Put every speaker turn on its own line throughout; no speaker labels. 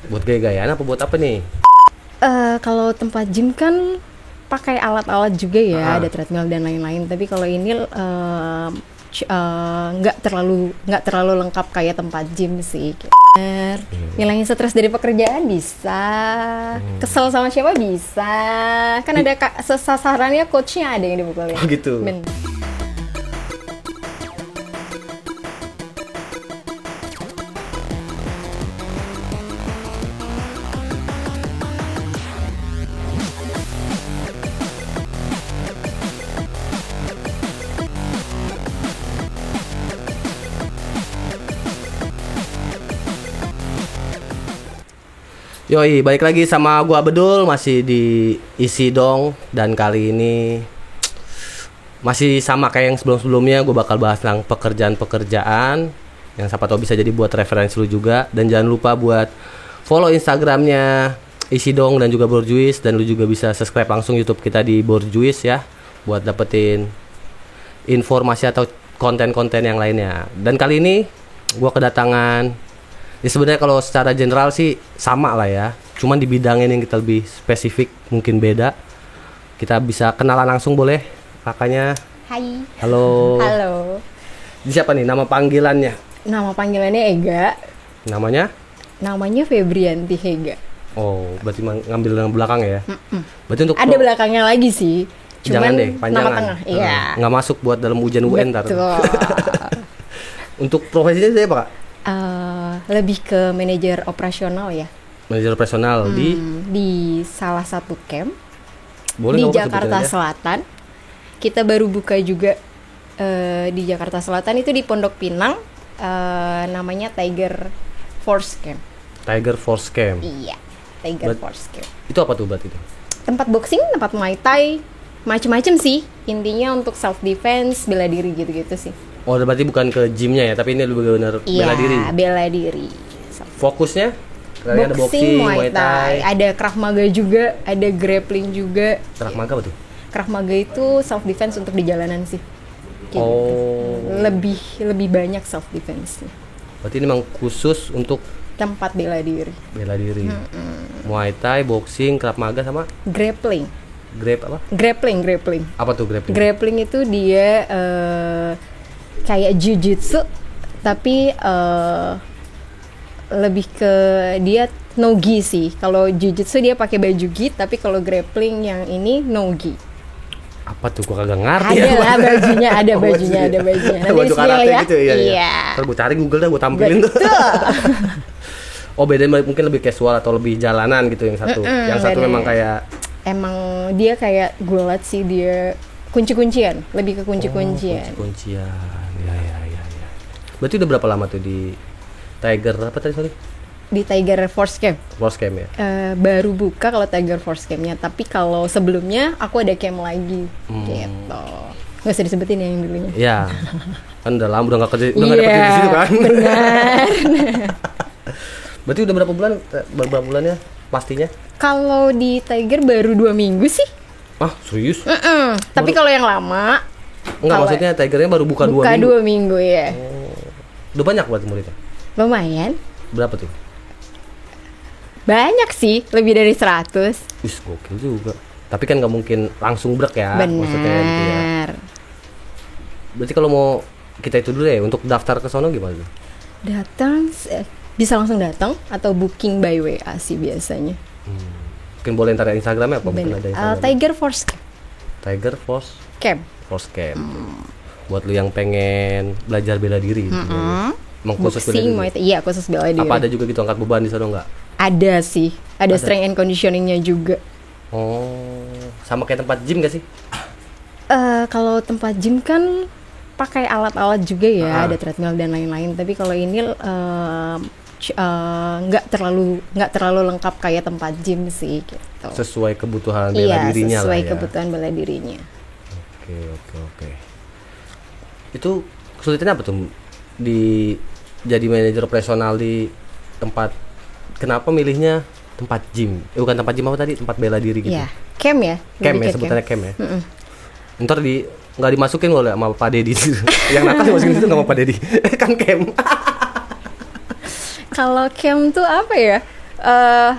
Buat gaya-gayaan apa buat apa nih?
Kalau tempat gym kan pakai alat-alat juga ya,
Ah.
ada treadmill dan lain-lain. Tapi kalau ini nggak terlalu lengkap kayak tempat gym sih. Ngilangin stres dari pekerjaan bisa, kesel sama siapa bisa. Kan ada sasarannya, coachnya ada yang dipukulin.
Oh gitu. Yoi, balik lagi sama gua Bedul, masih di Isi Dong. Dan kali ini masih sama kayak yang sebelum-sebelumnya. Gua bakal bahas tentang pekerjaan-pekerjaan yang siapa tahu bisa jadi buat referensi lu juga. Dan jangan lupa buat follow Instagramnya Isi Dong dan juga Borjuis. Dan lu juga bisa subscribe langsung YouTube kita di Borjuis ya, buat dapetin informasi atau konten-konten yang lainnya. Dan kali ini gua kedatangan, ya sebenarnya kalau secara general sih sama lah ya, cuman di bidangnya yang kita lebih spesifik mungkin beda. Kita bisa kenalan langsung boleh kakaknya?
Hai.
Halo.
Halo.
Ini siapa nih nama panggilannya?
Nama panggilannya Ega.
Namanya?
Namanya Febrianti Hega.
Oh, berarti ngambil yang belakang ya? Berarti untuk
Ada belakangnya lagi sih.
jangan
Cuman
deh, panjangan.
nama tengah. Iya.
Nggak masuk buat dalam ujian UN ntar.
Betul.
Untuk profesinya saya apa kak?
Lebih ke manajer operasional ya.
Manajer operasional
Di salah satu camp
boleh
di
nggak, Pak,
Jakarta
sebutin aja?
Selatan. Kita baru buka juga di Jakarta Selatan, itu di Pondok Pinang, namanya Tiger Force Camp.
Tiger Force Camp.
Iya, Tiger
Bet-
Force Camp.
Itu apa tuh berarti itu?
Tempat boxing, tempat Muay Thai, macem-macem sih. Intinya untuk self defense, bela diri gitu-gitu sih.
Oh, berarti bukan ke gymnya ya, tapi ini lebih benar bela diri.
Iya, bela diri.
Fokusnya? Kalian ada boxing, Muay Thai.
Ada Krav Maga juga, ada grappling juga.
Krav Maga apa tuh?
Krav Maga itu self defense untuk di jalanan sih. Kayak gitu.
Oh.
Lebih banyak self defense.
Berarti ini memang khusus untuk
Tempat bela diri.
bela diri. Muay Thai, boxing, Krav Maga sama
Grappling.
apa?
Grappling.
Apa tuh grappling?
Grappling itu dia kayak jujitsu, tapi lebih ke dia no-gi sih. Kalau jujitsu dia pakai baju gi, tapi kalau grappling yang ini no-gi.
Apa tuh? Gua kagak ngerti.
Ada lah bajunya, ada
Oh,
bajunya.
baju
Nanti
karate
ya.
gitu ya.
Iya.
Ntar gua cari Google dah, gua tampilin tuh.
Betul.
Oh, bedanya mungkin lebih casual atau lebih jalanan gitu yang satu. Yang satu
bener.
memang kayak
Emang dia kayak gulat sih, dia kunci-kuncian, lebih ke kunci-kuncian.
kuncian. Ya. Berarti udah berapa lama tuh di Tiger apa tadi sorry?
Di Tiger Force Camp.
Force Camp ya?
Baru buka kalau Tiger Force Camp-nya, tapi kalau sebelumnya aku ada camp lagi gitu. Nggak usah disebutin ya yang dulunya.
Iya. Kan udah lama udah nggak kerja, udah nggak dapet di situ kan?
Benar.
Berarti udah berapa bulannya pastinya?
Kalau di Tiger baru 2 minggu sih.
Ah, serius?
Tapi kalau yang lama
Enggak,
kalau
maksudnya Tigernya baru buka 2
buka
minggu.
2 minggu ya.
Udah banyak buat muridnya?
Lumayan.
Berapa tuh?
Banyak sih, lebih dari 100.
Wih, gokil juga. Tapi kan nggak mungkin langsung brek ya, maksudnya gitu ya.
Benar.
Berarti kalau mau kita itu dulu ya, untuk daftar ke sono gimana tuh?
Datang bisa langsung datang atau booking by WA sih biasanya.
Mungkin boleh ntar Instagramnya apa? Mungkin
Benar.
ada Instagram.
Tiger Force Camp.
Tiger Force
Camp.
Buat lu yang pengen belajar bela diri gitu. Emang khusus bela
Boxing,
diri?
Muay Thai. Iya, khusus bela diri.
Apa ada juga gitu angkat beban di sana nggak?
Ada sih. Ada strength and conditioningnya juga.
Oh, sama kayak tempat gym gak sih?
Kalau tempat gym kan pakai alat-alat juga ya,
Ah.
ada treadmill dan lain-lain. Tapi kalau ini nggak terlalu lengkap kayak tempat gym sih gitu.
Sesuai kebutuhan bela dirinya
sesuai
lah ya.
kebutuhan bela dirinya.
Oke. Itu kesulitannya apa tuh di jadi manajer operasional di tempat? Kenapa milihnya tempat gym? Bukan tempat gym apa tadi? Tempat bela diri gitu.
Iya, camp ya.
Camp
lebih
ya,
ke
sebutannya camp ya. Ntar nggak dimasukin loh sama Pak Dedi. Yang nakal dimasukin itu nggak sama Pak Dedi. Kan camp.
Kalau camp tuh apa ya? eh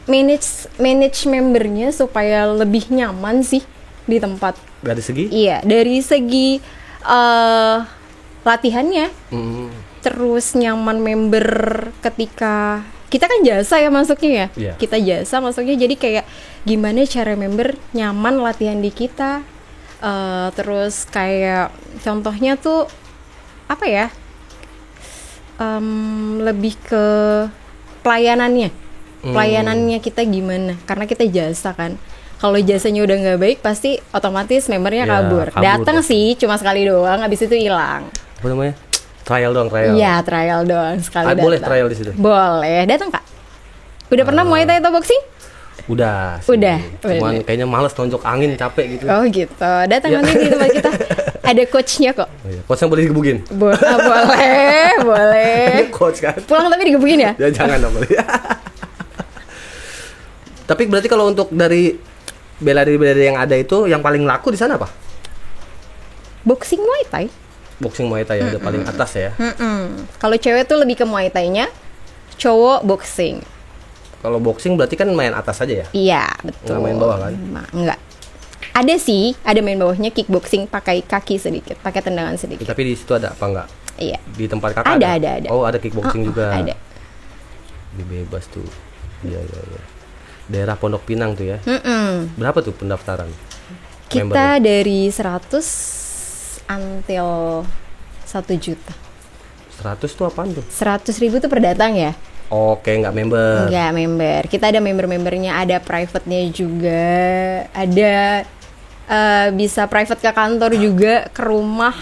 manage membernya supaya lebih nyaman sih di tempat.
Dari segi?
Iya, dari segi latihannya. Terus nyaman member ketika kita kan jasa ya masuknya ya.
Iya.
Kita jasa masuknya, jadi kayak gimana cara member nyaman latihan di kita. Terus kayak contohnya tuh apa ya? Lebih ke pelayanannya. Pelayanannya kita gimana? Karena kita jasa kan. Kalau jasanya udah nggak baik, pasti otomatis membernya
Ya,
kabur.
kabur
Datang
pasti.
sih cuma sekali doang, habis itu hilang.
Apa namanya? Trial dong, trial.
Iya, trial doang sekali.
Boleh
datang.
trial di situ?
Boleh, datang Kak. Udah pernah Muay Thai atau boxing?
Udah sih.
Udah,
Cuman
bener.
kayaknya males tonjok angin, capek gitu.
Oh gitu. Datang
Ya.
nanti di tempat kita. Ada coachnya kok.
Oh, iya. Coachnya boleh digebukin?
Boleh, boleh.
Coach kan?
Pulang tapi digebukin ya?
Ya jangan dong. Tapi berarti kalau untuk dari bela diri yang ada itu, yang paling laku di sana apa?
Boxing Muay Thai.
Boxing Muay Thai udah paling atas ya.
Kalau cewek tuh lebih ke Muay Thai-nya, cowok boxing.
Kalau boxing berarti kan main atas aja ya?
Iya, betul.
Nggak main bawah kan?
Enggak. Ada sih, ada main bawahnya kickboxing pakai kaki sedikit, pakai tendangan
Ya,
sedikit.
tapi di situ ada apa enggak?
Iya.
Di tempat kakak
Ada.
Oh, ada kickboxing juga.
Ada.
Lebih bebas tuh. Iya. Daerah Pondok Pinang tuh ya. Berapa tuh pendaftaran?
Kita
Membernya?
dari 100 until 1 juta.
100 tuh apaan tuh?
100.000 tuh per datang ya?
Oke, nggak member.
Enggak member. Kita ada member-membernya, ada private-nya juga, ada bisa private ke kantor juga, ke rumah.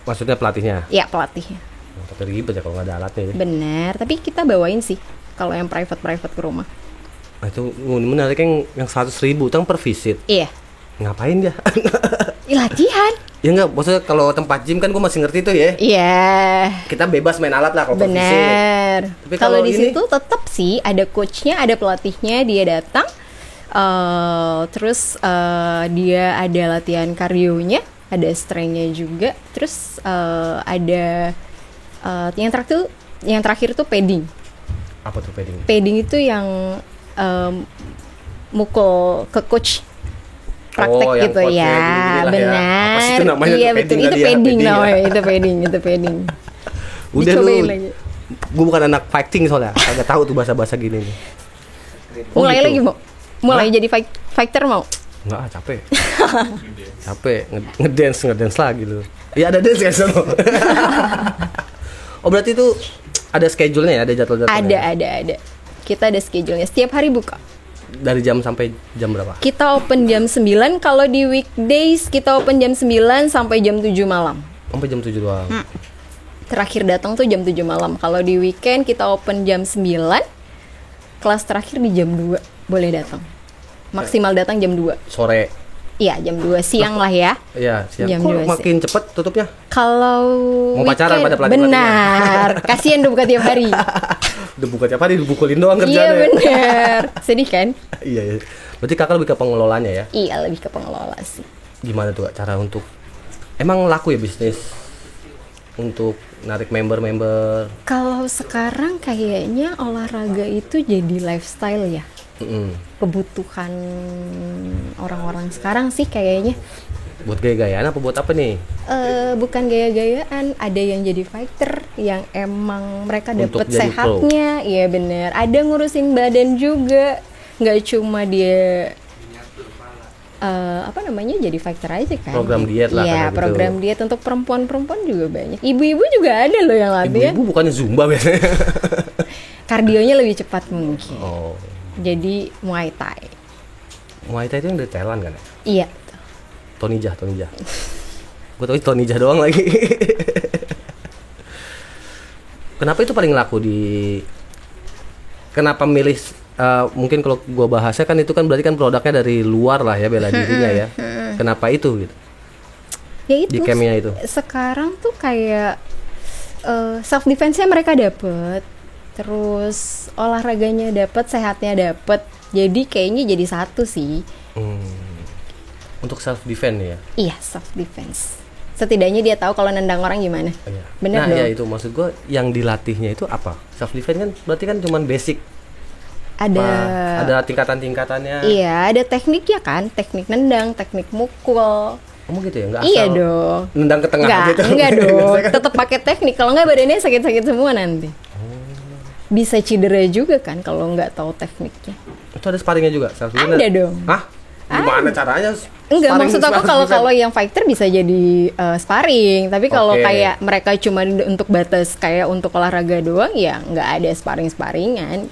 Maksudnya pelatihnya?
Ya pelatihnya.
Oh, tapi ribet ya kalau nggak ada alatnya ya.
Bener. Tapi kita bawain sih kalau yang private ke rumah.
Nah, itu menarik yang 100.000 tang per visit.
Iya.
Ngapain dia?
Latihan.
Ya nggak, maksudnya kalau tempat gym kan gue masih ngerti tuh ya.
Iya.
Kita bebas main alat lah kalau per visit.
Bener.
Tapi
Kalau
kalau
di
ini-
situ tetap sih ada coachnya, ada pelatihnya, dia datang. Terus dia ada latihan kardionya, ada strength-nya juga. Terus ada yang terakhir tuh padding.
Apa tuh padding?
Padding itu yang mukul ke coach praktek
Oh, yang
gitu
coachnya
ya,
gini-gini lah ya.
benar.
Apa sih itu namanya
Iya
tuh,
betul,
padding
itu
kali ya,
padding
padding ya.
namanya, itu padding.
Udah
Dicobain
lu.
lagi.
Gue bukan anak fighting soalnya. Agak tahu tuh bahasa-bahasa gini nih. Oh,
Mulai
gitu.
lagi mau, mulai jadi fighter mau.
Enggak, capek. Capek ngedance lagi lu. Iya ada dance guys lo. Oh berarti itu ada schedule-nya ya, ada jadwal-jadwalnya.
Ada. Kita ada schedule-nya. Setiap hari buka.
Dari jam sampai jam berapa?
Kita open jam 9, kalau di weekdays kita open jam 9 sampai jam 7 malam.
Sampai jam 7 doang.
Terakhir datang tuh jam 7 malam. Kalau di weekend kita open jam 9. Kelas terakhir di jam 2 boleh datang. Maksimal datang jam 2.
Sore.
Iya, jam 2 siang lah ya.
Iya, siang.
Jam
Kok
2
makin cepet tutupnya?
Kalau
Mau pacaran pada pelatih-pelatihnya.
benar. Kasihan udah buka tiap hari.
Udah buka tiap hari, dibukulin doang
Iya
kerjaannya.
benar. Sedih kan?
Iya. Berarti kakak lebih ke pengelolanya ya?
Iya, lebih ke pengelola sih.
Gimana tuh Kak, cara untuk emang laku ya bisnis untuk narik member-member?
Kalau sekarang kayaknya olahraga itu jadi lifestyle ya. Kebutuhan orang-orang sekarang sih kayaknya.
Buat gaya-gayaan apa buat apa nih?
Bukan gaya-gayaan, ada yang jadi fighter yang emang mereka
Untuk
dapet
jadi pro.
sehatnya. Iya bener, ada ngurusin badan juga, nggak cuma dia jadi fighter aja kan.
Program diet lah,
Iya,
kayak gitu.
program diet untuk perempuan-perempuan juga banyak. Ibu-ibu juga ada loh yang latihan.
Ibu-ibu bukannya Zumba biasanya?
Kardionya lebih cepat mungkin.
Oh,
Jadi Muay Thai.
Muay Thai itu yang dari Thailand kan ya?
Iya.
Tony Jaa. Gue tau Tony Jaa doang lagi. Kenapa itu paling laku di? Kenapa milih? Mungkin kalau gue bahasnya kan itu kan berarti kan produknya dari luar lah ya, bela dirinya ya. Kenapa itu gitu?
Ya itu.
Di campnya itu.
Sekarang tuh kayak self defense-nya mereka dapet, terus olahraganya dapet, sehatnya dapet. Jadi kayaknya jadi satu sih.
Untuk self defense ya.
Iya, self defense. Setidaknya dia tahu kalau nendang orang gimana.
Iya.
Bener
Nah
dong.
ya itu maksud gue, yang dilatihnya itu apa? Self defense kan berarti kan cuman basic. Ada tingkatan-tingkatannya.
Iya, ada tekniknya kan, teknik nendang, teknik mukul.
Kamu gitu ya, nggak
Iya
asal
dong.
nendang ke tengah gitu.
Enggak dong. Tetap pakai teknik. Kalau nggak badannya sakit-sakit semua nanti. Bisa cedera juga kan kalau nggak tahu tekniknya.
Itu ada sparringnya juga self defense?
Ada dong.
Hah? Gimana caranya?
Enggak,
Sparring
maksud aku
self
kalau
defense?
yang fighter bisa jadi sparring, tapi kalau
Oke.
kayak mereka cuma untuk batas kayak untuk olahraga doang ya nggak ada sparring-sparringan.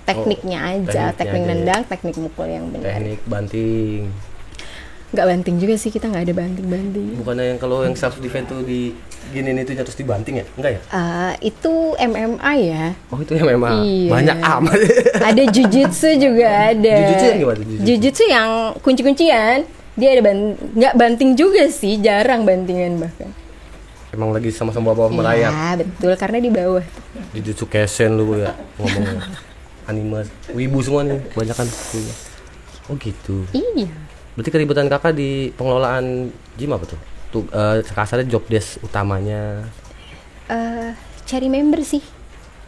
Tekniknya aja,
tekniknya
teknik
aja ya.
nendang, teknik mukul yang benar.
Teknik banting.
Nggak banting juga sih, kita nggak ada banting-banting.
Bukannya yang kalau yang self defense tuh di giniin itu terus dibanting ya? Enggak ya?
Itu MMA ya.
Oh itu ya memang
Iya.
banyak amat.
Ada jujitsu juga ada.
Jujitsu yang gimana, jujitsu?
Jujitsu yang kunci-kuncian. Dia ada nggak banting juga sih, jarang bantingan bahkan.
Emang lagi sama-sama bawa merayap.
Iya betul, karena di bawah.
Jujutsu Kaisen lu ya ngomong anime wibu semua nih, banyak kan. Oh gitu.
Iya.
Berarti keributan kakak di pengelolaan gym apa tuh? Tuh kasarnya job desk utamanya
Cari member sih.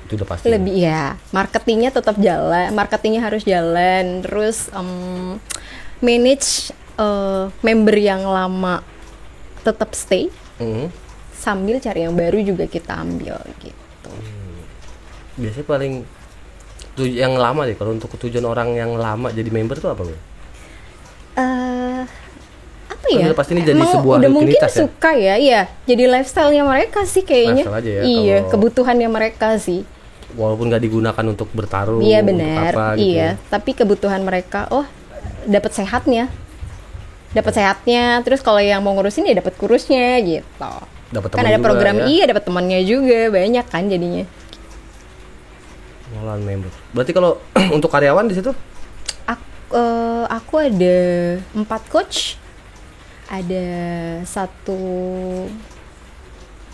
itu udah pasti.
Lebih ya, marketingnya tetap jalan, marketingnya harus jalan. Terus manage member yang lama tetap stay,
Mhm.
sambil cari yang baru juga kita ambil gitu.
Biasanya paling yang lama deh, kalau untuk tujuan orang yang lama jadi member tuh apa gue?
Apa
Kan
ya?
udah pasti ini jadi
Emang
sebuah
udah mungkin
rutinitas ya?
suka ya, iya. Jadi lifestyle-nya mereka sih kayaknya.
Lifestyle aja ya,
Iya,
kalau-
kebutuhannya mereka sih.
Walaupun nggak digunakan untuk bertarung,
Iya
untuk
benar,
apa gitu
iya.
ya.
Tapi kebutuhan mereka, dapat sehatnya, terus kalau yang mau ngurusin ya dapat kurusnya gitu.
Dapat
Kan
teman
ada
juga
program,
ya.
iya dapat temannya juga, banyak kan jadinya.
Pengelolaan member. Berarti kalau untuk karyawan di situ
Aku ada 4 coach, ada satu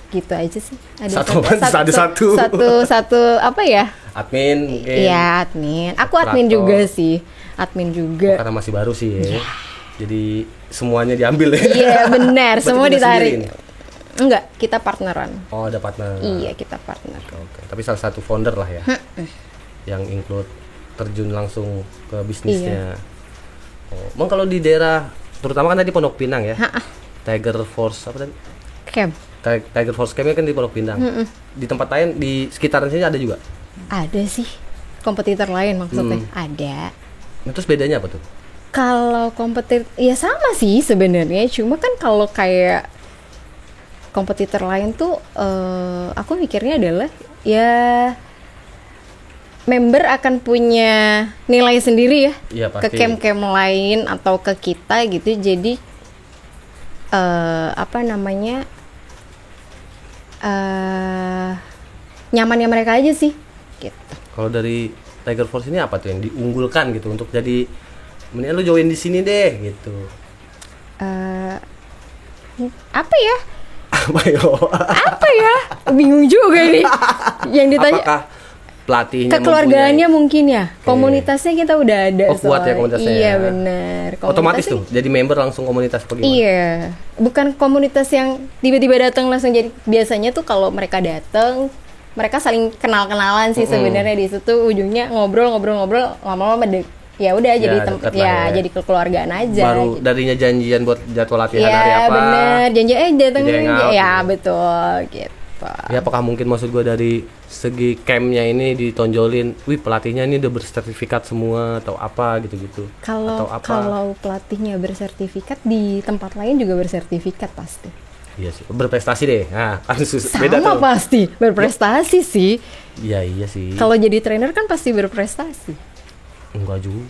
gitu aja sih. Ada satu apa ya?
admin mungkin.
Iya admin. Aku admin
Operator.
juga sih, admin juga.
Karena masih baru sih ya. Jadi semuanya diambil ya.
Iya benar,
Berarti
semua
punya
ditarik.
sendiri nih?
Enggak, kita partneran.
Oh, ada partner.
Iya, kita partner.
Oke. Tapi salah satu founder lah ya. Yang include terjun langsung ke bisnisnya. Oh, Bang kalau di daerah terutama kan tadi Pondok Pinang ya. Tiger Force apa tadi?
Camp.
Tiger Force Camp kan di Pondok Pinang. Di tempat lain di sekitaran sini ada juga.
Ada sih. Kompetitor lain maksudnya. Ada.
Nah, terus bedanya apa tuh?
Kalau kompetitor ya sama sih sebenarnya, cuma kan kalau kayak kompetitor lain tuh aku mikirnya adalah ya member akan punya nilai sendiri ya,
Iya,
ke
pasti.
camp-camp lain atau ke kita gitu. Jadi apa namanya nyamannya mereka aja sih gitu.
Kalau dari Tiger Force ini apa tuh yang diunggulkan gitu untuk jadi mendingan lu join di sini deh gitu.
Apa ya?
Apa yo?
Apa ya? Bingung juga nih. Yang ditanya
Apakah pelatihnya
kekeluargaannya mungkin ya. Komunitasnya kita udah ada.
Oh, kuat ya komunitasnya
Iya
ya.
benar.
otomatis tuh jadi member langsung komunitas apa gimana?
Iya, bukan komunitas yang tiba-tiba datang langsung jadi. Biasanya tuh kalau mereka datang, mereka saling kenal-kenalan sih sebenarnya di situ. Ujungnya ngobrol-ngobrol, lama-lama ya udah jadi
deket lah ya.
jadi kekeluargaan aja.
Baru
gitu.
darinya janjian buat jadwal latihan hari
Iya
apa?
bener, janji datang
Jadi hangout
ya
gitu.
betul gitu.
Ya apakah mungkin maksud gue dari segi campnya ini ditonjolin, wih pelatihnya ini udah bersertifikat semua atau apa gitu-gitu?
Kalau
Atau apa?
kalau pelatihnya bersertifikat di tempat lain juga bersertifikat pasti.
Iya sih, berprestasi deh. Nah, kan
Sama
beda tuh.
pasti berprestasi sih.
Iya sih.
Kalau jadi trainer kan pasti berprestasi.
Enggak juga.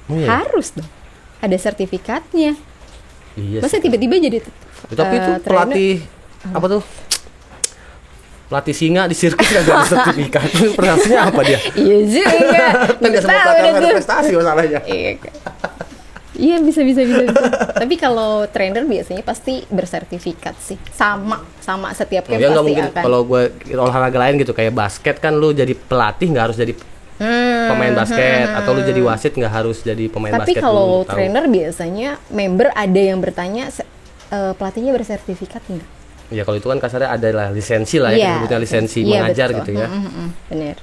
Emang iya?
Harus dong. Ada sertifikatnya.
Iya
Masa
sih.
tiba-tiba jadi
Tapi itu
trainer?
pelatih apa tuh? Pelatih singa di sirkus nggak ada sertifikat. Prestasinya apa dia?
Iya juga.
Kan nggak semua
Tahu
pelatih
deh
ada
tuh.
prestasi masalahnya.
Iya. Iya bisa. Tapi kalau trainer biasanya pasti bersertifikat sih. Sama setiap camp
Ya nggak
pasti
mungkin
akan.
kalau gue olahraga lain gitu kayak basket kan lu jadi pelatih nggak harus jadi pemain basket atau lu jadi wasit nggak harus jadi pemain
Tapi
basket
kalau
dulu, tahu.
trainer biasanya member ada yang bertanya pelatihnya bersertifikat enggak?
Ya kalau itu kan kasarnya adalah lisensi lah ya, kita sebutnya lisensi mengajar
betul.
gitu ya.
Bener.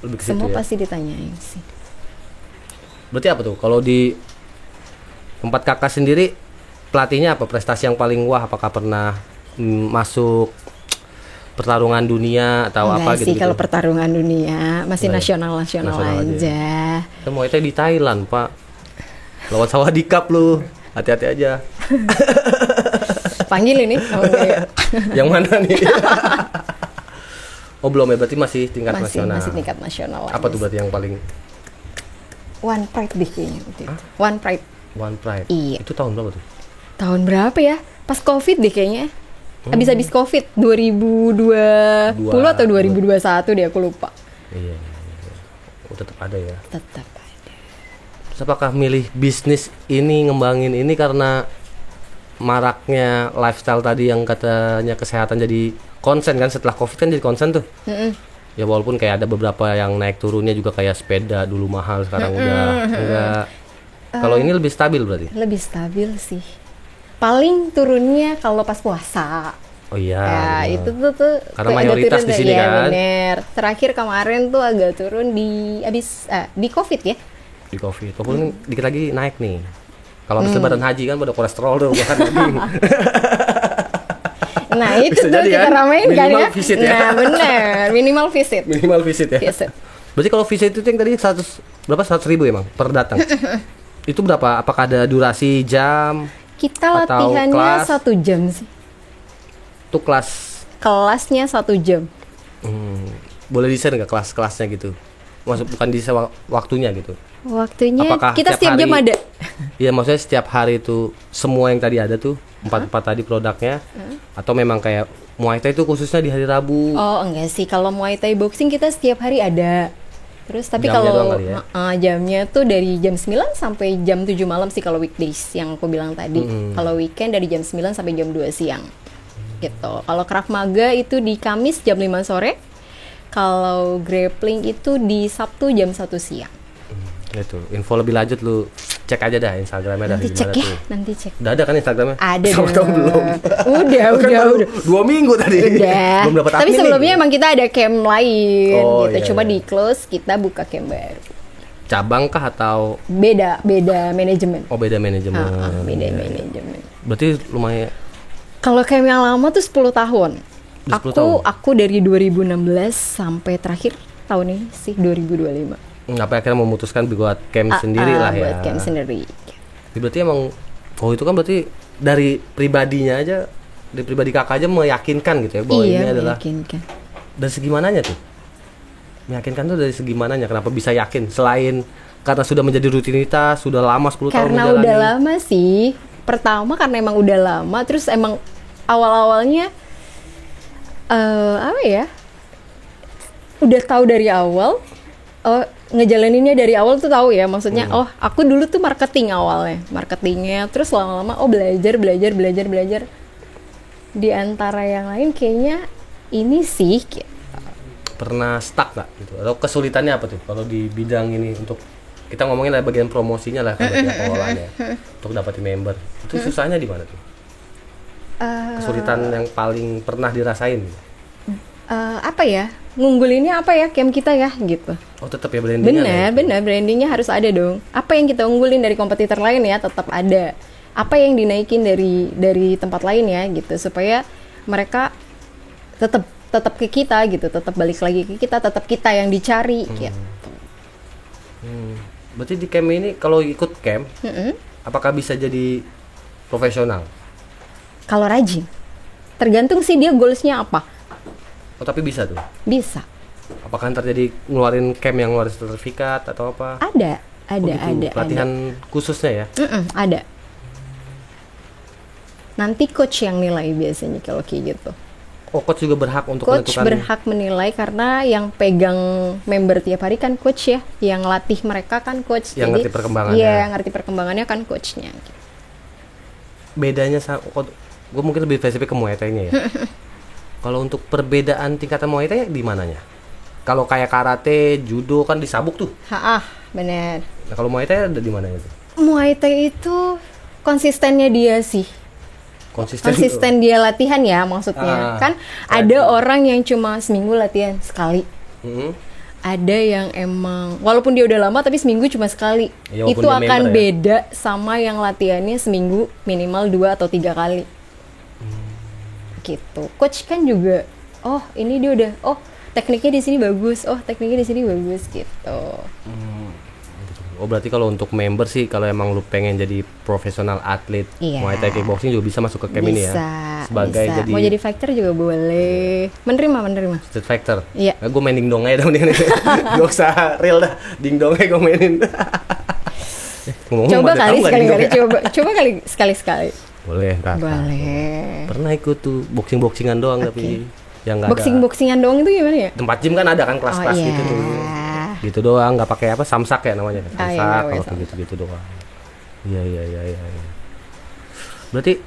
Lebih ke
Semua
situ ya.
pasti ditanyain sih.
Berarti apa tuh? Kalau di tempat kakak sendiri pelatihnya apa? Prestasi yang paling wah? Apakah pernah masuk pertarungan dunia atau
Enggak
apa
sih,
gitu?
kalau pertarungan dunia masih
Enggak ya?
nasional
Nasional
aja.
Kan Muay Thai di Thailand, Pak. Lawan Sawadikap lu. Hati-hati aja.
Panggil ini. Oh, enggak ya?
Yang mana nih? Oh belum ya, berarti masih tingkat nasional.
Masih tingkat nasional.
Apa tuh berarti yang paling?
One Pride deh kayaknya waktu itu. One Pride.
One Pride.
Iya.
Itu tahun berapa tuh?
Tahun berapa ya? Pas Covid deh kayaknya. Habis-habis Covid 2020 atau 2021 deh, aku lupa.
Iya. Oh, tetap ada ya.
Tetap ada.
Terus apakah milih bisnis ini, ngembangin ini karena maraknya lifestyle tadi yang katanya kesehatan jadi konsen kan, setelah Covid kan jadi konsen tuh. Ya walaupun kayak ada beberapa yang naik turunnya juga, kayak sepeda dulu mahal, sekarang udah enggak. Kalau ini lebih stabil berarti?
Lebih stabil sih. Paling turunnya kalau pas puasa.
Oh iya.
Ya,
bener.
itu tuh
Karena
agak
mayoritas
turun
di
tuh,
sini
iya,
kan.
Bener. Terakhir kemarin tuh agak turun di Covid ya.
Di Covid. Walaupun dikit lagi naik nih. Kalau habis lebaran haji kan pada kolesterol tuh bahkan daging.
Nah, itu
Bisa
tuh
jadi
kita
kan?
ramein kan
Minimal
ya.
visit ya.
Nah, bener. Minimal visit.
Minimal visit ya.
Visit.
Berarti kalau visit itu yang tadi 100 berapa? 100.000 emang per datang. Itu berapa? Apakah ada durasi jam?
Kita
Atau
latihannya
kelas?
1 jam sih.
Itu kelas
Kelasnya 1 jam.
boleh desain nggak kelas-kelasnya gitu? Maksud bukan di waktunya gitu.
Waktunya
Apakah
kita
tiap
setiap jam
hari-
ada.
Iya maksudnya setiap hari itu semua yang tadi ada tuh empat tadi produknya, atau memang kayak Muay Thai itu khususnya di hari Rabu?
Oh, enggak sih. Kalau Muay Thai boxing kita setiap hari ada. Terus tapi
Jamnya doang
kalau
kali ya?
jamnya tuh dari jam 9 sampai jam 7 malam sih kalau weekdays yang aku bilang tadi. Kalau weekend dari jam 9 sampai jam 2 siang. Gitu. Kalau Krav Maga itu di Kamis jam 5 sore. Kalau grappling itu di Sabtu jam 1 siang.
Gitu. Info lebih lanjut lu cek aja dah Instagramnya dari
Nanti cek
gimana
ya,
tuh.
nanti cek.
Udah ada kan Instagramnya?
Ada
Sama tahu
dong.
belum?
Udah,
Kan
udah,
baru
udah.
2 minggu tadi.
Udah.
Belum dapat
Tapi
admin
sebelumnya
nih.
emang kita ada camp lain
Oh,
gitu.
iya,
Cuma
iya.
di close kita buka camp baru.
Cabang kah atau
Beda manajemen.
beda manajemen?
Beda
Iya, iya.
manajemen.
Berarti lumayan.
Kalau camp yang lama tuh 10 tahun.
Udah 10 tahun?
Aku dari 2016 sampai terakhir tahun ini sih 2025.
Apa akhirnya memutuskan buat camp sendiri lah ya?
Buat camp sendiri.
Ya, berarti emang itu kan berarti dari pribadinya aja, dari pribadi kakak aja meyakinkan gitu ya bahwa
Iya,
ini adalah
meyakinkan.
dari segi mananya tuh? Meyakinkan tuh dari segi mananya? Kenapa bisa yakin? Selain karena sudah menjadi rutinitas, sudah lama 10 tahun
Karena
menjalani.
udah lama sih. Pertama karena emang udah lama, terus emang awal-awalnya apa ya? Udah tahu dari awal. Oh, ngejalaninnya dari awal tuh tahu ya, maksudnya oh aku dulu tuh marketingnya, terus lama-lama belajar di antara yang lain kayaknya ini sih
Pernah stuck nggak gitu? Atau kesulitannya apa tuh kalau di bidang ini, untuk kita ngomongin lah bagian promosinya lah kan, bagian pengolahannya untuk dapetin member itu susahnya di mana tuh? Kesulitan yang paling pernah dirasain gitu?
apa ya, ngunggulinnya apa ya camp kita ya gitu.
Oh tetap ya brandingnya.
Benar brandingnya harus ada dong. Apa yang kita unggulin dari kompetitor lain ya tetap ada. Apa yang dinaikin dari tempat lain ya gitu, supaya mereka tetap ke kita gitu, tetap balik lagi ke kita, tetap kita yang dicari gitu.
Berarti di camp ini kalau ikut camp, apakah bisa jadi profesional?
Kalau rajin, tergantung sih dia goalsnya apa.
Oh tapi bisa tuh.
Bisa.
Apakah ntar jadi ngeluarin camp yang ngeluarin sertifikat atau apa?
Ada.
Oh gitu, pelatihan khususnya ya?
Ada. Nanti coach yang nilai biasanya kalau kayak gitu.
Oh coach juga berhak untuk
Coach
menentukan.
berhak menilai karena yang pegang member tiap hari kan coach ya, yang latih mereka kan coach.
Yang ngerti perkembangannya.
Iya, yang ngerti perkembangannya kan coachnya.
Bedanya gue mungkin lebih spesifik ke Muay Thai-nya ya. Kalau untuk perbedaan tingkatan Muay Thai di mananya? Kalau kayak karate, judo kan disabuk tuh.
Bener.
Nah kalau Muay Thai ada di mananya tuh?
Muay Thai itu konsistennya dia sih. konsisten dia latihan ya maksudnya. Kan ada orang yang cuma seminggu latihan sekali. Ada yang emang walaupun dia udah lama tapi seminggu cuma sekali.
Ya,
itu akan beda sama yang latihannya seminggu minimal 2 atau 3 kali. Gitu. Coach kan juga ini dia udah tekniknya di sini bagus. Tekniknya di sini bagus gitu.
Oh berarti kalau untuk member sih kalau emang lu pengen jadi profesional atlet Muay Thai kickboxing juga bisa masuk ke camp ini ya. Sebagai
bisa.
jadi
Mau jadi fighter juga boleh. Menerima.
street fighter.
Iya.
Gue main dingdong aja dah mendingan. Gak usah real dah. Dingdong aja gue mainin.
Coba kali sekali-kali coba kali sekali-sekali.
Boleh, Raka.
Boleh.
Pernah ikut tuh boxing-boxingan doang tapi yang enggak ada.
Boxingan doang itu gimana ya?
Tempat gym kan ada kan kelas-kelas gitu tuh. Gitu doang, nggak pakai apa samsak ya namanya. Samsak kalau kayak gitu-gitu doang. Iya. Berarti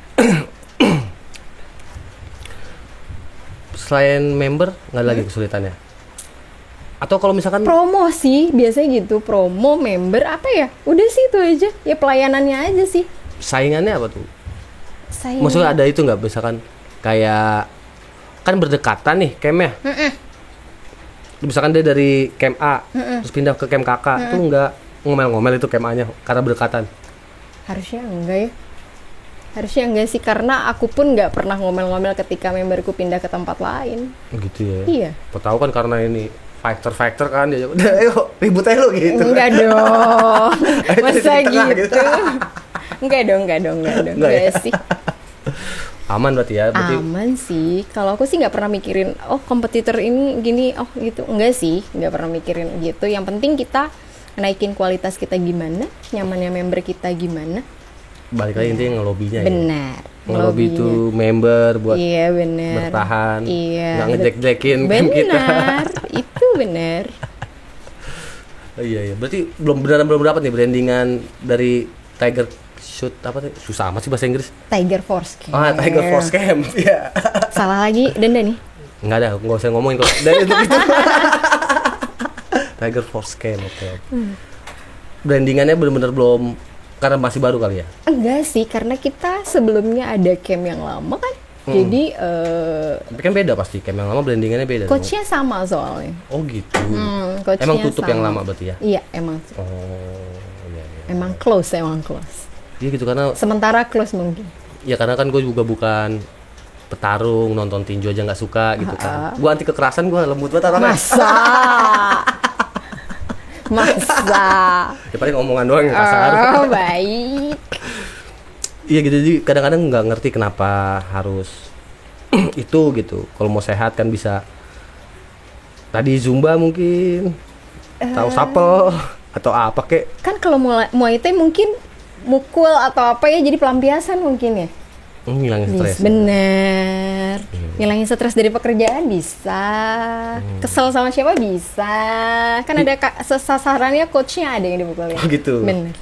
selain member nggak ada lagi kesulitannya? Atau kalau misalkan
promo sih biasanya gitu, promo member apa ya? Udah sih itu aja. Ya pelayanannya aja sih.
Saingannya apa tuh? Maksudnya ada itu nggak misalkan kayak kan berdekatan nih campnya? Misalkan dia dari camp A terus pindah ke camp kakak tuh nggak ngomel-ngomel itu camp A-nya karena berdekatan?
Harusnya enggak ya. Harusnya enggak sih karena aku pun nggak pernah ngomel-ngomel ketika memberku pindah ke tempat lain.
Gitu ya.
Iya.
Tahu kan karena ini fighter kan dia udah ayo ribut aja lu gitu.
Enggak dong. Masa gitu. Enggak dong. Enggak sih.
Aman berarti ya?
Aman sih. Kalau aku sih nggak pernah mikirin, kompetitor ini gini, gitu. Enggak sih, nggak pernah mikirin gitu. Yang penting kita naikin kualitas kita gimana, nyamannya member kita gimana.
Balik lagi intinya ngelobinya ya?
Benar.
Ngelobi itu member buat
bener.
bertahan.
Iya.
Nggak ngejek-jekin
bener,
kita.
Benar, itu benar.
Iya. Berarti belum dapat nih brandingan dari Tiger Shoot apa sih? Susah amat sih bahasa Inggris.
Tiger Force Camp.
Tiger Force Camp. Iya.
Salah lagi denda nih.
Enggak ada, enggak usah ngomongin kok. Dari itu. Tiger Force Camp, oke. Brandingannya benar-benar belum karena masih baru kali ya?
Enggak sih, karena kita sebelumnya ada camp yang lama kan. Jadi
tapi kan beda pasti, camp yang lama brandingannya beda.
Coachnya sama soalnya.
Oh gitu.
Emang
tutup
sama.
yang lama berarti ya?
Iya, emang.
Iya.
Emang close.
Iya gitu karena
sementara close mungkin.
Ya karena kan gue juga bukan petarung, nonton tinju aja nggak suka gitu kan. Gue anti kekerasan, gue lembut banget orangnya.
Masa?
Ya paling omongan doang yang kasar.
Baik.
Iya gitu, jadi kadang-kadang nggak ngerti kenapa harus itu gitu. Kalau mau sehat kan bisa tadi Zumba mungkin, tahu sapel atau apa kek.
Kan kalau Muay Thai mungkin mukul atau apa ya jadi pelampiasan mungkin ya.
Ngilangin stres.
Bener. Ngilangin stres dari pekerjaan bisa. Kesel sama siapa bisa. Kan ada sasarannya coachnya ada yang dipukulin.
Oh gitu.
Bener.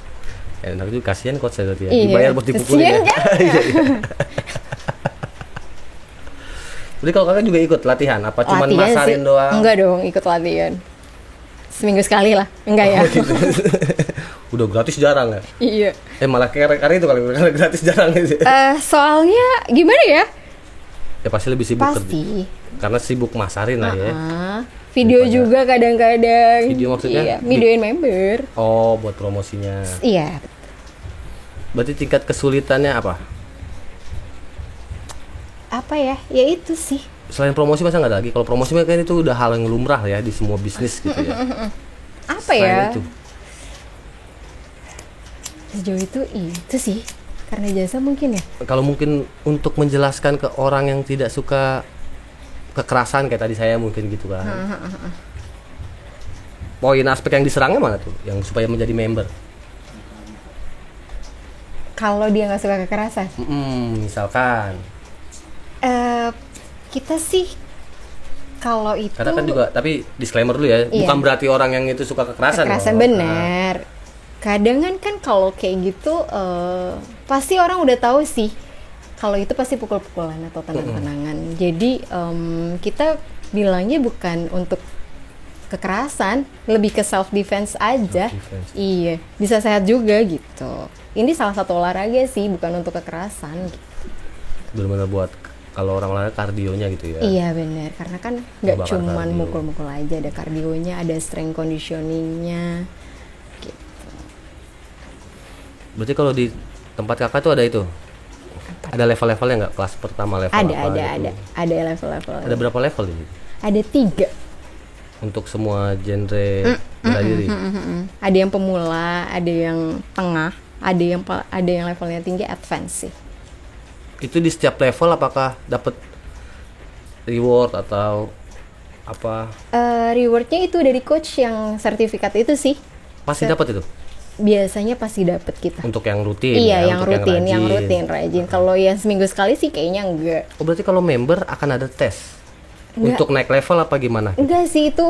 Enak juga, kasihan coach saya ya.
Iya.
Dibayar buat dipukulin ya. Iya. Jadi kalau kakak juga ikut latihan? Apa cuma masarin doang?
Enggak dong, ikut latihan. Seminggu sekali lah. Enggak ya.
Gitu. Udah gratis jarang ya?
Iya.
Malah karena itu kali gratis jarang gitu.
Soalnya gimana ya?
Ya pasti lebih sibuk.
Pasti.
Karena sibuk masarin lah ya.
Video daripada juga kadang-kadang.
Video maksudnya?
Iya, videoin member.
Oh, buat promosinya.
Iya.
Berarti tingkat kesulitannya apa?
Apa ya? Ya itu sih.
Selain promosi masa nggak ada lagi? Kalau promosi kan itu udah hal yang lumrah ya di semua bisnis gitu ya.
Apa ya? Itu. Sejauh itu sih. Karena jasa mungkin ya.
Kalau mungkin untuk menjelaskan ke orang yang tidak suka kekerasan kayak tadi saya mungkin gitu kan. Poin aspek yang diserangnya mana tuh? Yang supaya menjadi member?
Kalau dia nggak suka kekerasan?
Misalkan.
Kita sih kalau itu.
Karena kan juga, tapi disclaimer dulu ya,
iya.
Bukan berarti orang yang itu suka kekerasan.
Kekerasan bener. Kadang kan kalau kayak gitu pasti orang udah tahu sih kalau itu pasti pukul-pukulan atau tenang-tenangan. Jadi kita bilangnya bukan untuk kekerasan, lebih ke self defense aja. Iya, bisa sehat juga gitu. Ini salah satu olahraga sih, bukan untuk kekerasan gitu.
benar-benar buat kalau orang lain kardionya gitu ya.
Iya benar, karena kan nggak
Bakar
cuman
kardio.
mukul-mukul aja, ada kardionya, ada strength conditioningnya. Gitu.
Berarti kalau di tempat kakak tuh ada itu, ada level-levelnya nggak? Kelas pertama level
Ada,
apa gitu?
ada level-level.
Ada berapa level ini?
Ada 3.
Untuk semua genre bela diri.
Ada yang pemula, ada yang tengah, ada yang levelnya tinggi, advance sih.
Itu di setiap level apakah dapat reward atau apa?
Rewardnya itu dari coach yang sertifikat itu sih.
Pasti dapat itu
Biasanya pasti dapet kita.
untuk yang rutin.
Iya,
ya,
yang
untuk
rutin, rajin. Kalau yang seminggu sekali sih kayaknya enggak.
Oh berarti kalau member akan ada tes
Enggak.
untuk naik level apa gimana?
Enggak sih itu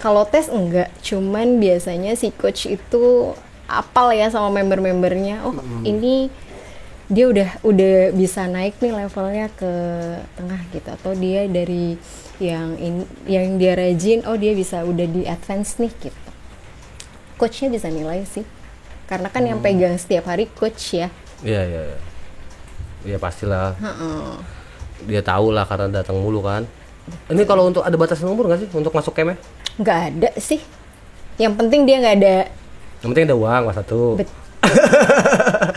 kalau tes enggak. Cuman biasanya si coach itu apal ya sama member-membernya. Oh, ini dia udah bisa naik nih levelnya ke tengah gitu, atau dia dari yang dia rajin, oh dia bisa udah di advance nih gitu. Coachnya bisa nilai sih. Karena kan yang pegang setiap hari coach ya.
Iya iya. Iya pastilah. Dia tahu lah karena datang mulu kan. Ini kalau untuk ada batasan umur nggak sih untuk masuk camp-nya?
Nggak ada sih. Yang penting dia nggak ada.
Yang penting ada uang mas satu.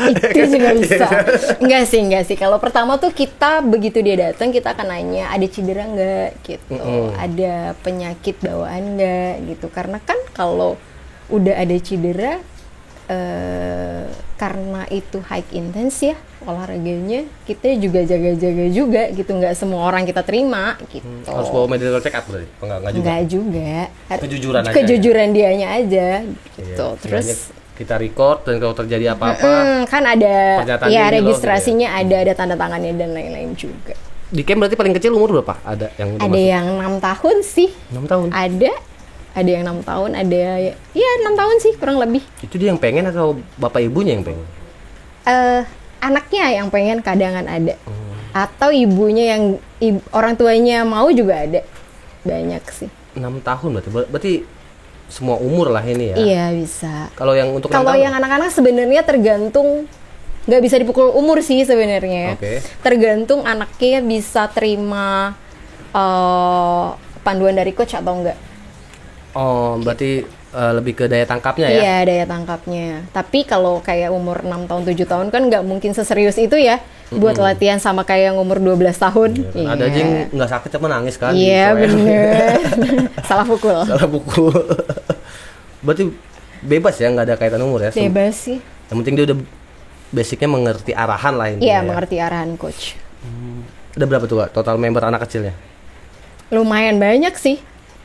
Itu juga bisa. Enggak sih. Kalau pertama tuh kita begitu dia datang kita akan nanya ada cedera nggak gitu, ada penyakit bawaan nggak gitu. Karena kan kalau udah ada cedera, karena itu high intense ya olahraganya, kita juga jaga-jaga juga gitu. Nggak semua orang kita terima gitu.
Harus bawa medical check up berarti? Enggak juga.
Nggak juga.
Kejujuran aja.
Kejujuran dianya aja gitu.
Iya,
Terus
kita record dan kalau terjadi apa-apa
kan ada
pernyataan
ya
diri lo
registrasinya, ada tanda tangannya dan lain-lain juga.
di camp berarti paling kecil umur berapa? Ada yang udah
Ada
masuk?
yang 6 tahun sih.
6 tahun?
Ada yang 6 tahun, ada ya 6 tahun sih kurang lebih.
Itu dia yang pengen atau bapak ibunya yang pengen?
Anaknya yang pengen kadangan ada. Atau ibunya yang orang tuanya mau juga ada. Banyak sih.
6 tahun berarti semua umur lah ini ya.
Iya, bisa.
Kalau yang untuk 6
Kalau
tahun?
yang anak-anak sebenarnya tergantung, nggak bisa dipukul umur sih sebenarnya.
Oke.
Tergantung anaknya bisa terima panduan dari coach atau enggak.
Oh, berarti lebih ke daya tangkapnya ya?
Iya, daya tangkapnya. Tapi kalau kayak umur 6 tahun, 7 tahun kan nggak mungkin seserius itu ya. Buat latihan sama kayak yang umur 12 tahun.
Iya, ada aja yang nggak sakit cuma nangis kan?
Iya,
gitu, ya.
bener. Salah pukul.
Salah pukul. Berarti bebas ya, nggak ada kaitan umur ya?
Bebas sih.
Yang penting dia udah basicnya mengerti arahan lah ini.
Iya, mengerti arahan coach.
Ada berapa tuh Kak, total member anak kecilnya?
Lumayan banyak sih.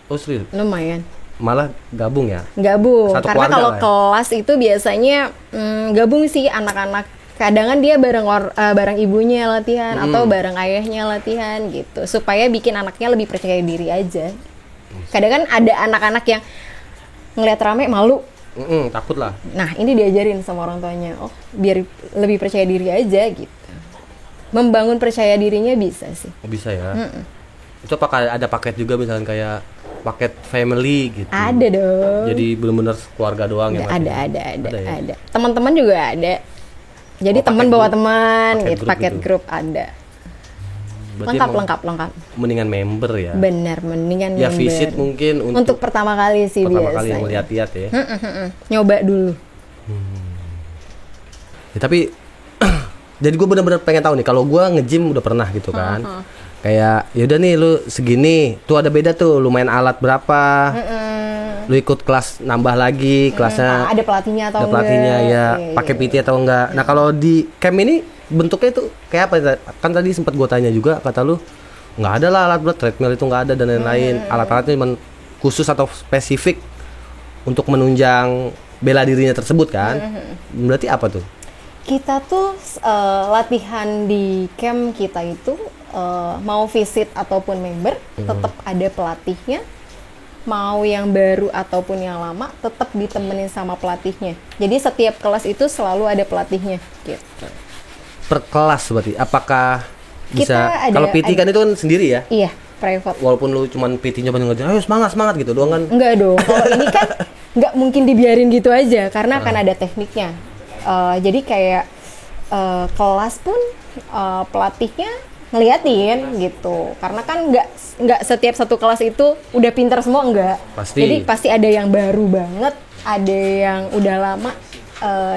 Oh serius?
Lumayan.
Malah gabung ya?
Gabung.
Satu
Karena
keluarga
kalau
lah ya?
kelas itu biasanya gabung sih anak-anak. Kadangan dia bareng ibunya latihan atau bareng ayahnya latihan gitu. Supaya bikin anaknya lebih percaya diri aja. Kadang kan ada anak-anak yang ngeliat rame malu.
Takut lah.
Nah, ini diajarin sama orang tuanya. Oh, biar lebih percaya diri aja gitu. Membangun percaya dirinya bisa sih.
Oh, bisa ya? Itu apakah ada paket juga misalnya kayak paket family gitu?
Ada dong.
Jadi benar-benar keluarga doang yang latihan?
Ada
ya?
ada. Teman-teman juga ada. Jadi
Oh,
teman
paket
bawa
grup.
teman
Paket
gitu,
grup
paket
gitu.
grup ada.
Berarti
Lengkap.
mendingan member ya?
Bener, mendingan
Ya
member.
visit mungkin
Untuk pertama kali sih
pertama
biasanya.
kali yang lihat-lihat ya.
Nyoba dulu.
Ya, tapi jadi gue benar-benar pengen tahu nih, kalau gue nge-gym udah pernah gitu kan. Kayak yaudah nih lu segini, tuh ada beda tuh, lumayan alat berapa. Lu ikut kelas nambah lagi kelasnya.
Ada pelatihnya atau
Ada pelatihnya
enggak?
ya,
Iya,
pakai
iya.
PT atau enggak. Nah, kalau di camp ini bentuknya itu kayak apa? Kan tadi sempat gue tanya juga, kata lu nggak ada lah alat berat, treadmill itu nggak ada dan lain-lain. Alat-alatnya cuma khusus atau spesifik untuk menunjang bela dirinya tersebut kan. Berarti apa tuh?
Kita tuh latihan di camp kita itu mau visit ataupun member tetap ada pelatihnya. Mau yang baru ataupun yang lama tetap ditemenin sama pelatihnya. Jadi setiap kelas itu selalu ada pelatihnya gitu.
Per kelas berarti apakah bisa
Kita ada-
kalau PT kan itu kan sendiri ya?
Iya, private.
Walaupun lu cuman PT-nya cuma ngajarin, ayo semangat gitu doang kan.
Enggak dong. Kalau ini kan nggak mungkin dibiarin gitu aja karena akan ada tekniknya. Jadi kayak kelas pun pelatihnya ngeliatin gitu, karena kan nggak setiap satu kelas itu udah pintar semua, enggak. Jadi pasti ada yang baru banget, ada yang udah lama.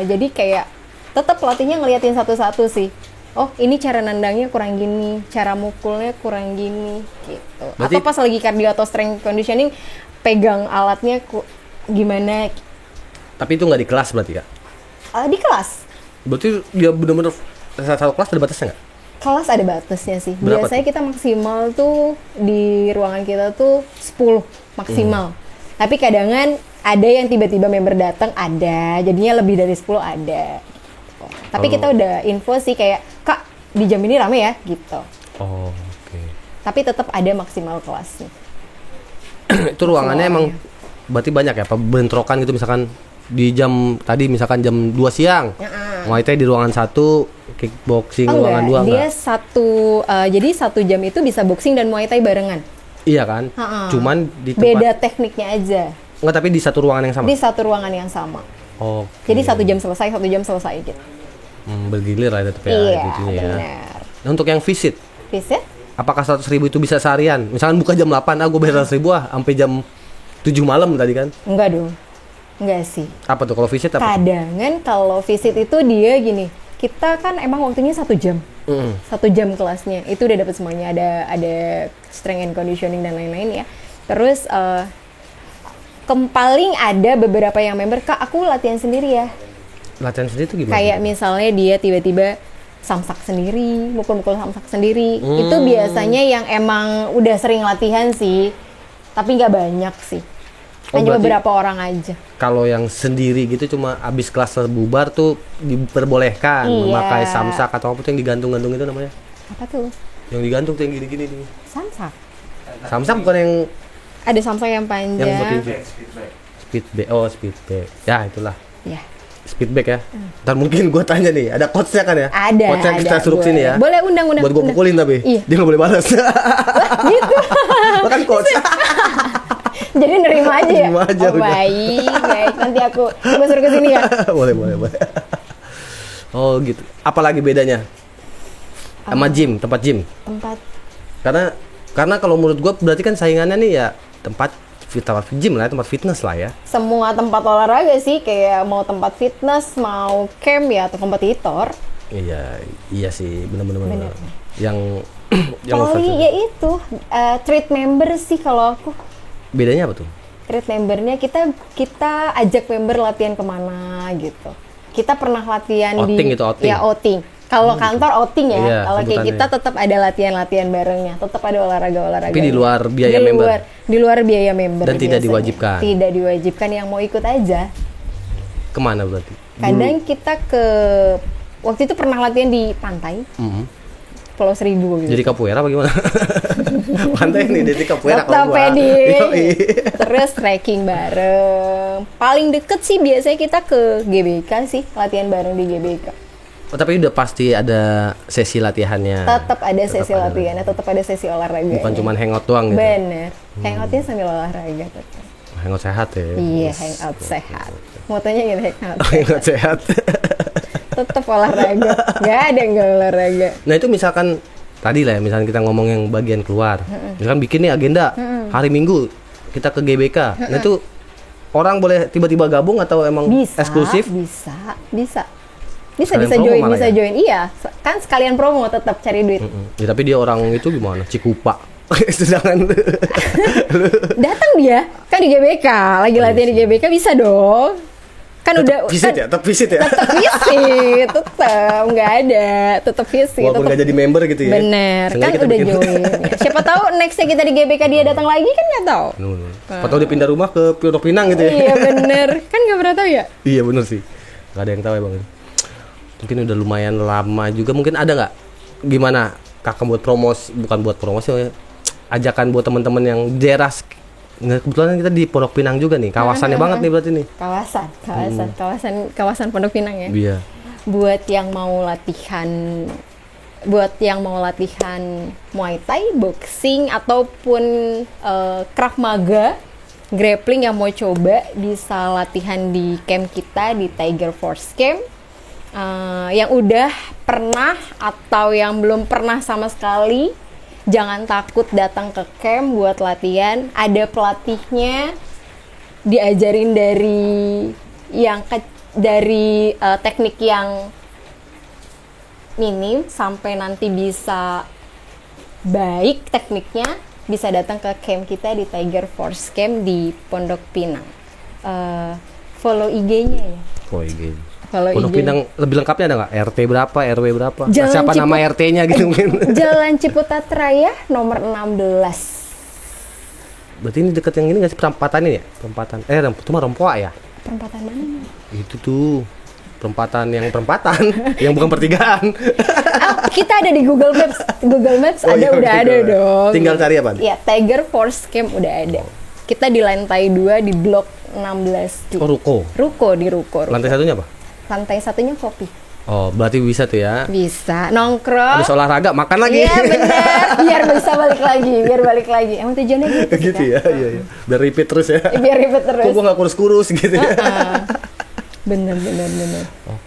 Jadi kayak tetap pelatihnya ngeliatin satu-satu sih. Oh, ini cara nendangnya kurang gini, cara mukulnya kurang gini gitu. Berarti, atau pas lagi cardio atau strength conditioning, pegang alatnya gimana.
Tapi itu nggak di kelas berarti ya?
Di kelas.
Berarti dia benar-benar satu kelas ada batasnya nggak?
Kelas ada batasnya sih.
Berapa
Biasanya
tuh?
kita maksimal tuh di ruangan kita tuh 10 maksimal. Tapi kadangan ada yang tiba-tiba member datang, ada. Jadinya lebih dari 10 ada. Tapi kita udah info sih kayak, Kak, di jam ini rame ya gitu.
Oh, oke.
Tapi tetap ada maksimal kelasnya.
Itu ruangannya emang berarti banyak ya, apa bentrokan gitu, misalkan di jam tadi misalkan jam 2 siang. Muay Thai di ruangan 1, kickboxing ruangan 2
Dia jadi 1 jam itu bisa boxing dan Muay Thai barengan.
Iya kan? Cuman di tempat
beda tekniknya aja.
Enggak, tapi di satu ruangan yang sama.
Di satu ruangan yang sama.
Oh.
Jadi 1 jam selesai, 1 jam selesai gitu.
Bergilir lah tetap ya.
Iya,
ya.
benar.
Nah, untuk yang visit,
Visit?
apakah 100.000 itu bisa seharian? Misalkan buka jam 8, gue bayar 100.000 sampai jam 7 malam tadi kan?
Enggak dong. Enggak sih.
Apa tuh kalau visit apa?
Kadangan kalau visit itu dia gini, kita kan emang waktunya 1 jam. 1 jam kelasnya. Itu udah dapat semuanya, ada strength and conditioning dan lain-lain ya. Terus paling ada beberapa yang member, Kak, aku latihan sendiri ya.
Latihan sendiri itu gimana?
Kayak misalnya dia tiba-tiba samsak sendiri, mukul-mukul samsak sendiri. Itu biasanya yang emang udah sering latihan sih. Tapi nggak banyak sih. Hanya beberapa orang aja.
Kalau yang sendiri gitu cuma abis kelas bubar tuh diperbolehkan memakai samsak atau apa tuh yang digantung-gantung itu namanya?
Apa tuh?
Yang digantung tuh yang gini-gini nih.
Samsak.
Samsak bukan yang
Ada samsak yang panjang.
yang buat speedback. Oh, speedback. Ya, itulah.
Ya.
Speedback ya. Ntar mungkin gue tanya nih, ada coachnya kan ya?
Ada.
Coachnya kita suruh sini ya.
Boleh undang.
Buat gue pukulin tapi
Iya.
dia nggak boleh balas.
Gitu.
Lo kan coach.
Jadi nerima aja ya?
Nerima aja
oh,
udah.
baik. Nanti aku suruh ke sini ya?
boleh. Oh gitu. Apalagi bedanya sama gym, tempat gym?
Tempat.
Karena kalau menurut gue berarti kan saingannya nih ya tempat gym lah, tempat fitness lah ya.
Semua tempat olahraga sih, kayak mau tempat fitness, mau camp ya, atau kompetitor.
Iya sih, bener. Yang
Paling ya itu, treat member sih kalau aku.
bedanya apa tuh?
Treat membernya kita ajak member latihan kemana gitu. Kita pernah latihan
Outing
di
itu, outing.
Ya outing. Kalau kantor outing ya.
Iya,
Kalau kayak
sebutannya.
kita tetap ada latihan barengnya, tetap ada olahraga.
Tapi di luar biaya member.
Di luar biaya member.
Dan tidak
biasanya.
diwajibkan.
Tidak diwajibkan, yang mau ikut aja.
Kemana berarti?
Kadang kita waktu itu pernah latihan di pantai. Pulau Seribu gitu.
Jadi capoeira apa gimana? Pantai nih, jadi capoeira kalau gua.
Ortopedi. Terus trekking bareng. Paling deket sih biasanya kita ke GBK sih, latihan bareng di GBK.
Oh, tapi udah pasti ada sesi latihannya.
Tetap ada sesi latihannya, tetap ada sesi olahraga.
Bukan cuma hangout doang gitu.
Bener. Hangoutnya sambil olahraga tetap.
Hangout sehat ya.
Iya, hangout sehat. Motonya gitu, hangout.
Hangout sehat.
Tetap olahraga. Nggak ada nggak olahraga.
Nah itu misalkan tadi lah ya, misalkan kita ngomong yang bagian keluar, misalkan bikin nih agenda hari Minggu kita ke GBK, nah itu orang boleh tiba-tiba gabung atau emang eksklusif?
Bisa
Sekalian promo
join,
malah
bisa
ya?
join. Iya, kan sekalian promo, tetap cari duit.
Ya, tapi dia orang itu gimana? Cikupa. Sedangkan
Datang dia, kan di GBK, lagi latihan di GBK bisa dong. Kan udah
visit
kan,
ya, tetap visit ya.
tetap visit, tetap nggak ada, tetap visit.
Walaupun nggak jadi member gitu ya.
Bener,
Seenggaknya
kan
kita
udah
bikin.
join. Siapa tahu nextnya kita di GBK dia datang lagi kan nggak tahu.
Atau dia pindah rumah ke Pondok Pinang gitu ya.
Iya bener, kan nggak pernah tahu ya.
Iya bener sih. Gak ada yang tahu ya bang. Mungkin udah lumayan lama juga. Mungkin ada nggak gimana kakak buat bukan buat promosi ya, ajakan buat teman-teman yang jeras. Nah, kebetulan kita di Pondok Pinang juga nih, kawasannya banget nih berarti nih.
Kawasan Pondok Pinang ya.
Iya.
Buat yang mau latihan Muay Thai, boxing ataupun Krav Maga, grappling yang mau coba bisa latihan di camp kita di Tiger Force Camp. Yang udah pernah atau yang belum pernah sama sekali, jangan takut datang ke camp buat latihan. Ada pelatihnya, diajarin dari teknik yang minim sampai nanti bisa baik tekniknya, bisa datang ke camp kita di Tiger Force Camp di Pondok Pinang. Follow IG-nya ya.
IG.
Follow
Pondok
IG.
Pinang lebih lengkapnya ada nggak? RT berapa, RW berapa?
Jalan
Siapa nama RT-nya gitu mungkin?
Jalan Ciputat Raya nomor 16.
Berarti ini deket yang ini nggak sih, perempatan ini ya? Perempatan. Itu mah Rempoa ya?
Perempatan mana nih?
Itu tuh perempatan yang bukan pertigaan.
Kita ada di Google Maps. Google Maps
Oh,
ada,
iya,
udah
gitu.
ada dong.
Tinggal cari apa?
Ya, Tiger Force Camp udah ada. Kita di lantai 2 di blok 16.
Oh, ruko.
Ruko di ruko.
Lantai satunya apa?
Lantai satunya kopi.
Oh, berarti bisa tuh ya.
Bisa nongkrong.
Habis olahraga makan lagi.
Iya benar. Biar bisa balik lagi. Emang tujuannya gitu sih,
Gitu
Kak?
ya, iya. Biar repeat terus ya.
Biar ribet terus.
Kok gua nggak kurus-kurus gitu ya.
Bener.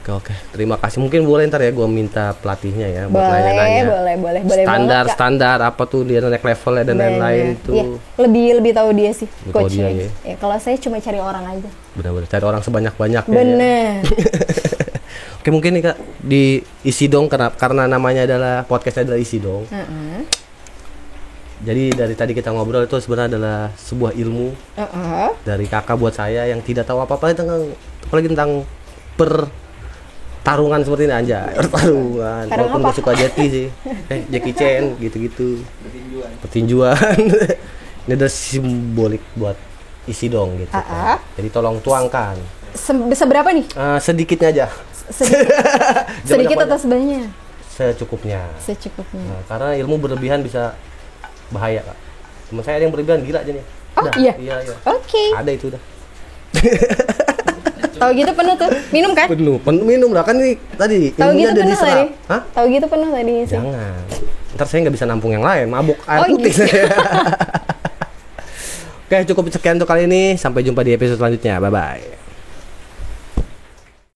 Oke. Terima kasih. Mungkin boleh ntar ya gua minta pelatihnya ya buat nanya-nanya.
Boleh
Standar
banget, Kak.
apa tuh dia naik levelnya dan lain-lain
Bener.
tuh.
Iya, lebih tahu dia sih,
Lebih tahu
coachnya.
dia,
Ya, kalau saya cuma cari orang aja.
Benar-benar cari orang sebanyak-banyaknya. Ya.
Bener.
Oke, mungkin nih Kak di isi dong karena namanya adalah podcastnya adalah isi dong. Jadi dari tadi kita ngobrol itu sebenarnya adalah sebuah ilmu dari Kakak buat saya yang tidak tahu apa-apa tentang, apalagi tentang pertarungan seperti ini aja. Pertarungan. Walaupun gue suka Jackie sih. Jackie Chan gitu-gitu. Petinjuan. Ini adalah simbolik buat isi dong gitu. Jadi tolong tuangkan.
Seberapa nih?
Sedikitnya aja.
Sedikit atau sebanyak?
Secukupnya.
Secukupnya.
Karena ilmu berlebihan bisa bahaya Kak. Temen saya ada yang berlebihan gila aja nih.
Oh iya?
Iya.
Oke.
Ada itu udah.
Tahu gitu penuh tuh. Minum kan?
Penuh minum lah kan ini tadi.
Tahu
ilmunya
gitu
udah
penuh
diserap.
tadi?
Hah?
Tahu gitu penuh tadi sih.
Jangan. Ntar saya nggak bisa nampung yang lain. Mabuk air putih
gitu.
saya. Oke, cukup sekian untuk kali ini. Sampai jumpa di episode selanjutnya. Bye bye.